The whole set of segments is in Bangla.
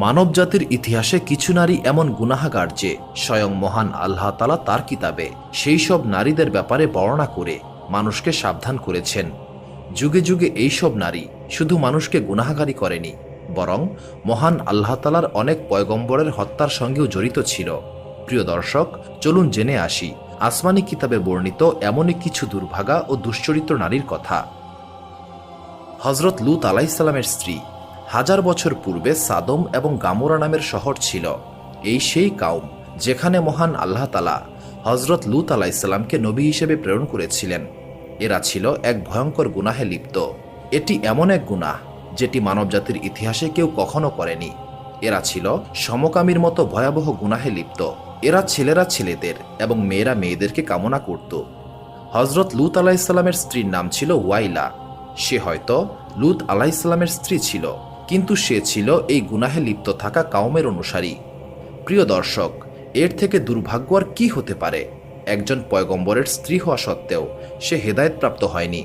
মানবজাতির ইতিহাসে কিছু নারী এমন গুনাহগার যে স্বয়ং মহান আল্লাহ তাআলা তার কিতাবে সেই সব নারীদের ব্যাপারে বর্ণনা করে মানুষকে সাবধান করেছেন। যুগে যুগে এই সব নারী শুধু মানুষকে গুনাহগারী করেনি, বরং মহান আল্লাহ তাআলার অনেক পয়গম্বরের হত্যার সঙ্গেও জড়িত ছিল। প্রিয় দর্শক, চলুন জেনে আসি আসমানি কিতাবে বর্ণিত এমনই কিছু দুর্ভাগা ও দুশ্চরিত্র নারীর কথা। হযরত লূত আলাইহিস সালামের স্ত্রী। হাজার বছর পূর্বে সাদম এবং গামোরা নামের শহর ছিল। এই সেই কাউম যেখানে মহান আল্লাহ তাআলা হযরত লূত আলাইহিস সালামকে নবী হিসেবে প্রেরণ করেছিলেন। এরা ছিল এক ভয়ঙ্কর গুনাহে লিপ্ত। এটি এমন এক গুনাহ যেটি মানবজাতির ইতিহাসে কেউ কখনো করেনি। এরা ছিল সমকামীর মতো ভয়াবহ গুনাহে লিপ্ত। এরা ছেলেরা ছেলেদের এবং মেয়েরা মেয়েদেরকে কামনা করত। হযরত লূত আলাইহিস সালামের স্ত্রীর নাম ছিল ওয়াইলা। সে হয়তো লূত আলাইহিস সালামের স্ত্রী ছিল, কিন্তু সে ছিল এই গুনাহে লিপ্ত থাকা কাউমের অনুসারী। প্রিয় দর্শক, এর থেকে দুর্ভাগ্য আর কি হতে পারে? একজন পয়গম্বরের স্ত্রী হওয়া সত্ত্বেও সে হেদায়েতপ্রাপ্ত হয়নি।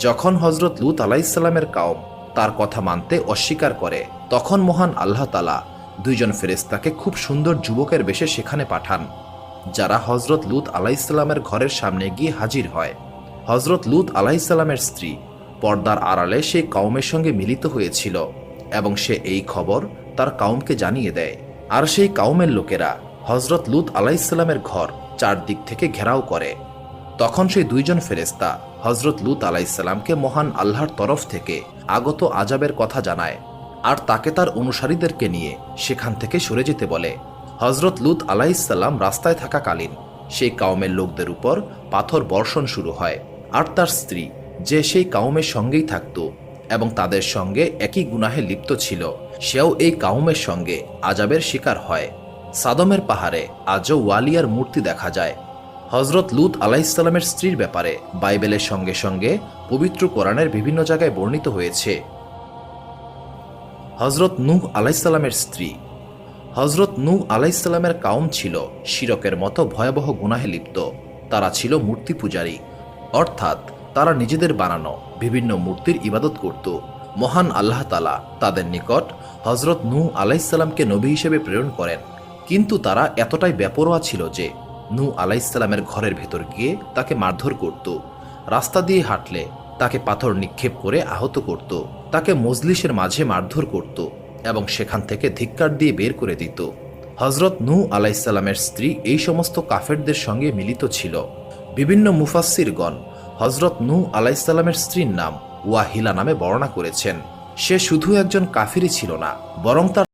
যখন হযরত লূত আলাইহিস সালামের কাউম তার কথা মানতে অস্বীকার করে, তখন মহান আল্লাহ তাআলা দুইজন ফেরেশতাকে খুব সুন্দর যুবকের বেশে সেখানে পাঠান, যারা হযরত লূত আলাইহিস সালামের ঘরের সামনে গিয়ে হাজির হয়। হযরত লূত আলাইহিস সালামের স্ত্রী পর্দার আড়ালে সেই কাউমের সঙ্গে মিলিত হয়েছিল এবং সে এই খবর তার কাউমকে জানিয়ে দেয়। আর সেই কাউমের লোকেরা হযরত লূত আলাইহিস সালামের ঘর চারদিক থেকে ঘেরাও করে। তখন সেই দুইজন ফেরেশতা হযরত লূত আলাইহিস সালামকে মহান আল্লাহর তরফ থেকে আগত আযাবের কথা জানায় আর তাকে তার অনুসারীদেরকে নিয়ে সেখান থেকে সরে যেতে বলে। হযরত লূত আলাইহিস সালাম রাস্তায় থাকাকালীন সেই কাউমের লোকদের উপর পাথর বর্ষণ শুরু হয়। আর তার স্ত্রী, যে সেই কাউমের সঙ্গেই থাকত এবং তাদের সঙ্গে একই গুনাহে লিপ্ত ছিল, সেও এই কাউমের সঙ্গে আযাবের শিকার হয়। সাদমের পাহাড়ে আজও ওয়ালিয়ার মূর্তি দেখা যায়। হযরত লূত আলাইহিস সালামের স্ত্রীর ব্যাপারে বাইবেলের সঙ্গে সঙ্গে পবিত্র কোরআনের বিভিন্ন জায়গায় বর্ণিত হয়েছে। হযরত নূহ আলাইহিস সালামের স্ত্রী। হযরত নূহ আলাইহিস সালামের কাউম ছিল শিরকের মতো ভয়াবহ গুনাহে লিপ্ত। তারা ছিল মূর্তি পূজারী, অর্থাৎ তারা নিজেদের বানানো বিভিন্ন মূর্তির ইবাদত করত। মহান আল্লাহ তাআলা তাদের নিকট হযরত নূহ আলাইহিস সালামকে নবী হিসেবে প্রেরণ করেন, কিন্তু তারা এতটাই বেপরোয়া ছিল যে নূহ আলাইহিস সালামের ঘরের ভেতর গিয়ে তাকে মারধর করত, রাস্তা দিয়ে হাঁটলে তাকে পাথর নিক্ষেপ করে আহত করত, তাকে মজলিসের মাঝে মারধর করত এবং সেখান থেকে ধিক্কার দিয়ে বের করে দিত। হযরত নূহ আলাইহিস সালামের স্ত্রী এই সমস্ত কাফেরদের সঙ্গে মিলিত ছিল। বিভিন্ন মুফাসসিরগণ হযরত নূহ আলাইহিস সালামের স্ত্রীর নাম ওয়াহিলা নামে বর্ণনা করেছেন। সে শুধু একজন কাফিরই ছিল না, বরং তার